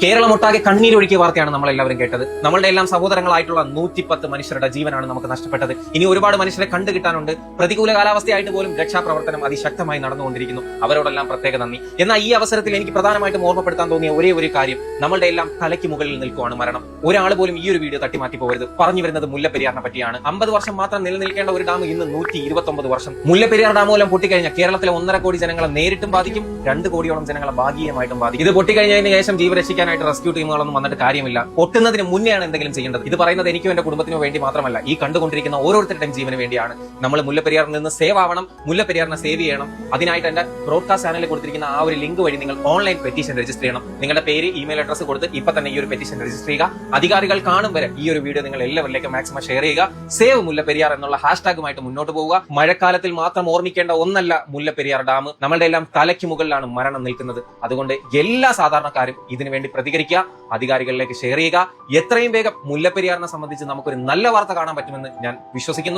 കേരളമൊട്ടാകെ കണ്ണീരൊഴുക്കിയ വാർത്തയാണ് നമ്മൾ എല്ലാവരും കേട്ടത്. നമ്മളുടെ എല്ലാം സഹോദരങ്ങളായിട്ടുള്ള 110 മനുഷ്യരുടെ ജീവനാണ് നമുക്ക് നഷ്ടപ്പെട്ടത്. ഇനി ഒരുപാട് മനുഷ്യരെ കണ്ടുകിട്ടാനുണ്ട്. പ്രതികൂല കാലാവസ്ഥയായിട്ട് പോലും രക്ഷാപ്രവർത്തനം അതിശക്തമായി നടന്നുകൊണ്ടിരിക്കുന്നു. അവരോടെല്ലാം പ്രത്യേക നന്ദി. എന്നാൽ ഈ അവസരത്തിൽ എനിക്ക് പ്രധാനമായിട്ടും ഓർമ്മപ്പെടുത്താൻ തോന്നിയ ഒരേ ഒരു കാര്യം, നമ്മളുടെ എല്ലാം തലയ്ക്ക് മുകളിൽ നിൽക്കുവാണ് മരണം. ഒരാൾ പോലും ഈ ഒരു വീഡിയോ തട്ടിമാറ്റി പോകരുത്. പറഞ്ഞു വരുന്നത് മുല്ലപ്പെരിയാറിനെ പറ്റിയാണ്. 50 വർഷം മാത്രം നിലനിൽക്കേണ്ട ഒരു ഡാം ഇന്ന് 129 വർഷം. മുല്ലപ്പെരിയാർ ഡാം മൂലം പൊട്ടിക്കഴിഞ്ഞാൽ കേരളത്തിലെ 1.5 കോടി ജനങ്ങളെ നേരിട്ടും ബാധിക്കും, 2 കോടിയോളം ജനങ്ങളെ ഭാഗികമായിട്ടും ബാധിക്കും. ഇത് പൊട്ടിക്കഴിഞ്ഞതിന് ശേഷം ജീവരക്ഷിക്കാൻ റെസ്ക്യൂ ടീമുകളൊന്നും വന്നിട്ട് കാര്യമില്ല. പൊട്ടുന്നതിന് മുന്നെയാണ് എന്തെങ്കിലും ചെയ്യേണ്ടത്. ഇത് പറയുന്നത് എനിക്കും എന്റെ കുടുംബത്തിനോ വേണ്ടി മാത്രമല്ല, ഈ കണ്ടുകൊണ്ടിരിക്കുന്ന ഓരോരുത്തരുടെയും ജീവന് വേണ്ടിയാണ്. നമ്മൾ മുല്ലപ്പെരിയാറിൽ നിന്ന് സേവ് ആവണം, മുല്ലപ്പെരിയാറിനെ സേവ് ചെയ്യണം. അതിനായിട്ട് എന്റെ ബ്രോഡ്കാസ്റ്റ് ചാനലിൽ കൊടുത്തിരിക്കുന്ന ആ ഒരു ലിങ്ക് വഴി നിങ്ങൾ ഓൺലൈൻ പെറ്റീഷൻ രജിസ്റ്റർ ചെയ്യണം. നിങ്ങളുടെ പേര്, ഇമെയിൽ അഡ്രസ് കൊടുത്ത് ഇപ്പൊ തന്നെ ഈ ഒരു പെറ്റീഷൻ രജിസ്റ്റർ ചെയ്യുക. അധികാരികൾ കാണും വരെ ഈ ഒരു വീഡിയോ നിങ്ങൾ എല്ലാവരിലേക്കും മാക്സിമം ഷെയർ ചെയ്യുക. സേവ് മുല്ലപ്പെരിയാർ എന്നുള്ള ഹാഷ്ടാഗുമായിട്ട് മുന്നോട്ട് പോവുക. മഴക്കാലത്തിൽ മാത്രം ഓർമ്മിക്കേണ്ട ഒന്നല്ല മുല്ലപ്പെരിയാർ ഡാം. നമ്മളുടെ എല്ലാം തലയ്ക്ക് മുകളിലാണ് മരണം നിൽക്കുന്നത്. അതുകൊണ്ട് എല്ലാ സാധാരണക്കാരും ഇതിനുവേണ്ടി പ്രതികരിക്കുക, അധികാരികളിലേക്ക് ഷെയർ ചെയ്യുക. എത്രയും വേഗം മുല്ലപ്പെരിയാറിനെ സംബന്ധിച്ച് നമുക്കൊരു നല്ല വാർത്ത കാണാൻ പറ്റുമെന്ന് ഞാൻ വിശ്വസിക്കുന്നു.